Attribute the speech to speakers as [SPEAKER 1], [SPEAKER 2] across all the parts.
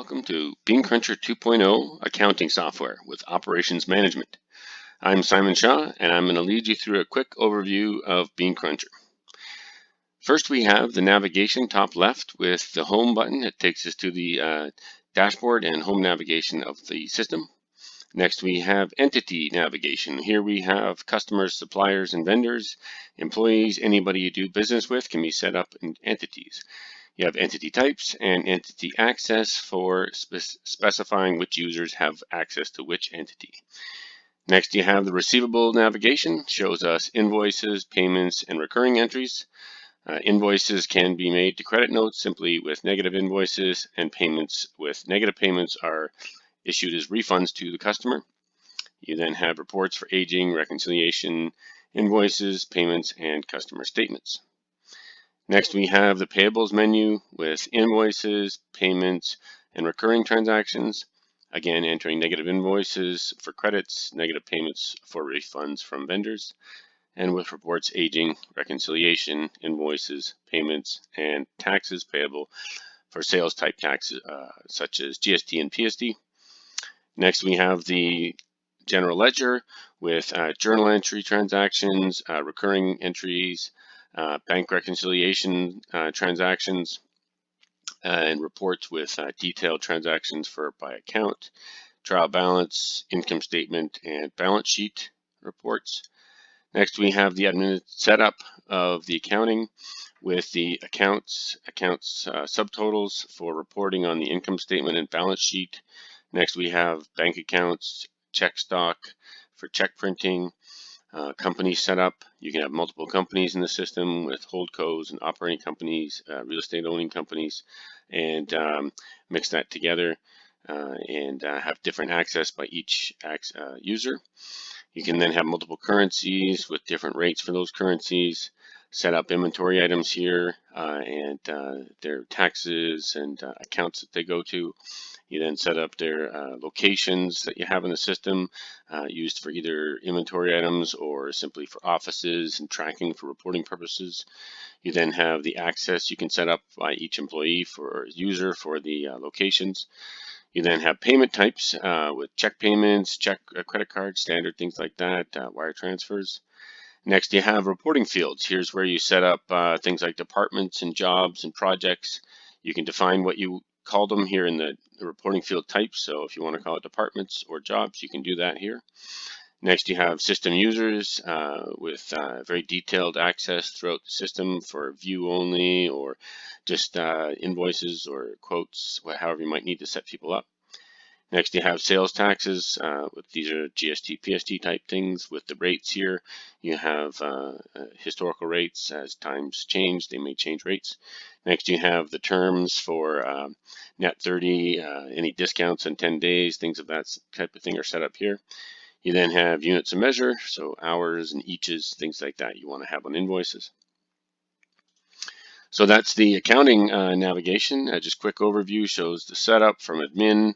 [SPEAKER 1] welcome to BeanCruncher 2.0 accounting software with operations management. I'm Simon Shaw, and I'm going to lead you through a quick overview of BeanCruncher. First, we have the navigation top left with the home button. It takes us to the dashboard and home navigation of the system. Next, we have entity navigation. Here we have customers, suppliers, and vendors. Employees, anybody you do business with can be set up in entities. You have entity types and entity access for specifying which users have access to which entity. Next, you have the receivable navigation, shows us invoices, payments, and recurring entries. Invoices can be made to credit notes simply with negative invoices, and payments with negative payments are issued as refunds to the customer. You then have reports for aging, reconciliation, invoices, payments, and customer statements. Next, we have the payables menu with invoices, payments, and recurring transactions. Again, entering negative invoices for credits, negative payments for refunds from vendors, and with reports, aging, reconciliation, invoices, payments, and taxes payable for sales type taxes such as GST and PSD. Next, we have the general ledger with journal entry transactions, recurring entries, bank reconciliation transactions, and reports with detailed transactions by account, trial balance, income statement, and balance sheet reports. Next, we have the admin setup of the accounting with the accounts subtotals for reporting on the income statement and balance sheet. Next, we have bank accounts, check stock for check printing, company setup. You can have multiple companies in the system with holdcos and operating companies, real estate owning companies, and mix that together and have different access by each user. You can then have multiple currencies with different rates for those currencies, set up inventory items here and their taxes and accounts that they go to. You then set up their locations that you have in the system used for either inventory items or simply for offices and tracking for reporting purposes. You then have the access you can set up by each employee for user for the locations. You then have payment types with check payments, check credit cards, standard things like that, wire transfers. Next, you have reporting fields. Here's where you set up things like departments and jobs and projects. You can define what you call them here in the reporting field type. So if you want to call it departments or jobs, you can do that here. Next, you have system users with very detailed access throughout the system for view only or just invoices or quotes, however you might need to set people up. Next, you have sales taxes. These are GST, PSD type things with the rates here. You have historical rates. As times change, they may change rates. Next, you have the terms for net 30, any discounts in 10 days, things of that type of thing are set up here. You then have units of measure, so hours and eaches, things like that you want to have on invoices. So that's the accounting navigation. Just quick overview shows the setup from admin,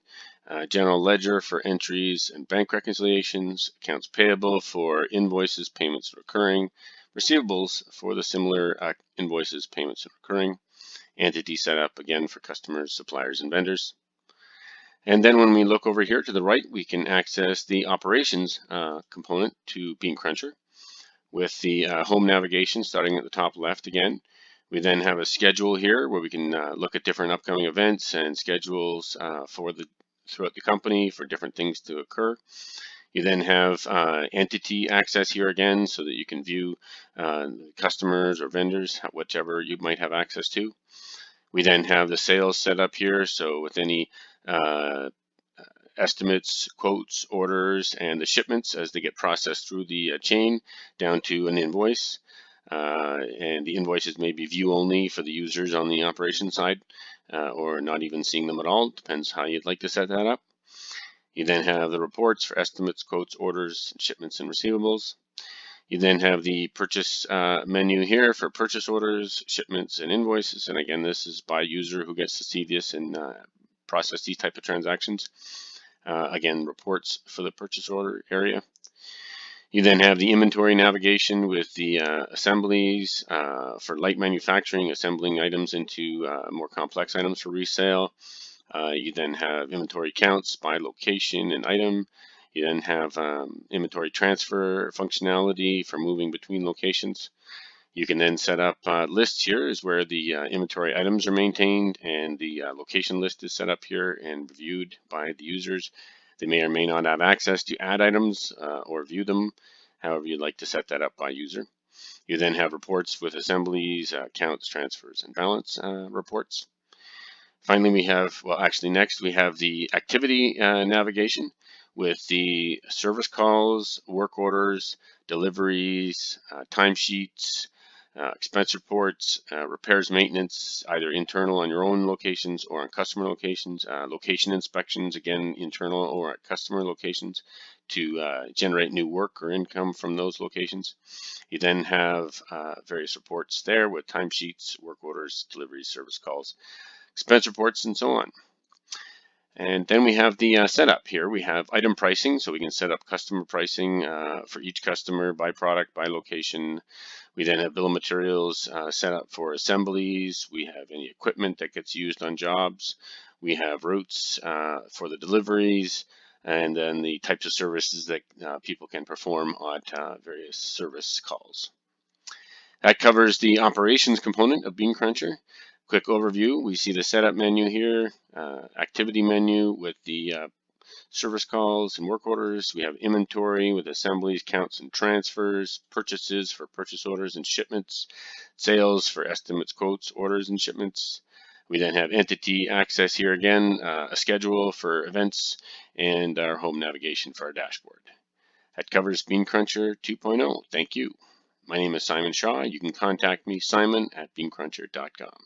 [SPEAKER 1] general ledger for entries and bank reconciliations, accounts payable for invoices, payments, and recurring, receivables for the similar invoices, payments, and recurring, entity setup again for customers, suppliers, and vendors. And then when we look over here to the right, we can access the operations component to BeanCruncher with the home navigation starting at the top left again. We then have a schedule here where we can look at different upcoming events and schedules throughout the company for different things to occur. You then have entity access here again so that you can view customers or vendors, whichever you might have access to. We then have the sales set up here, so with any estimates, quotes, orders, and the shipments as they get processed through the chain down to an invoice. And the invoices may be view only for the users on the operation side or not even seeing them at all. Depends how you'd like to set that up. You then have the reports for estimates, quotes, orders, shipments, and receivables. You then have the purchase menu here for purchase orders, shipments, and invoices. And again, this is by user who gets to see this and process these type of transactions. Again, reports for the purchase order area. You then have the inventory navigation with the assemblies for light manufacturing, assembling items into more complex items for resale. You then have inventory counts by location and item. You then have inventory transfer functionality for moving between locations. You can then set up lists. Here is where the inventory items are maintained, and the location list is set up here and viewed by the users. They may or may not have access to add items or view them, however you'd like to set that up by user. You then have reports with assemblies, counts, transfers, and balance reports. Finally, we have, well, actually next we have the activity navigation with the service calls, work orders, deliveries, timesheets, expense reports, repairs, maintenance, either internal on your own locations or on customer locations, location inspections, again, internal or at customer locations to generate new work or income from those locations. You then have various reports there with timesheets, work orders, deliveries, service calls, expense reports, and so on. And then we have the setup here. We have item pricing, so we can set up customer pricing for each customer by product, by location. We then have bill of materials set up for assemblies. We have any equipment that gets used on jobs. We have routes for the deliveries, and then the types of services that people can perform at various service calls. That covers the operations component of BeanCruncher. Quick overview, we see the setup menu here, activity menu with the service calls and work orders. We have inventory with assemblies, counts, and transfers, purchases for purchase orders and shipments, sales for estimates, quotes, orders, and shipments. We then have entity access here again, a schedule for events, and our home navigation for our dashboard. That covers BeanCruncher 2.0. Thank you. My name is Simon Shaw. You can contact me, Simon@beancruncher.com.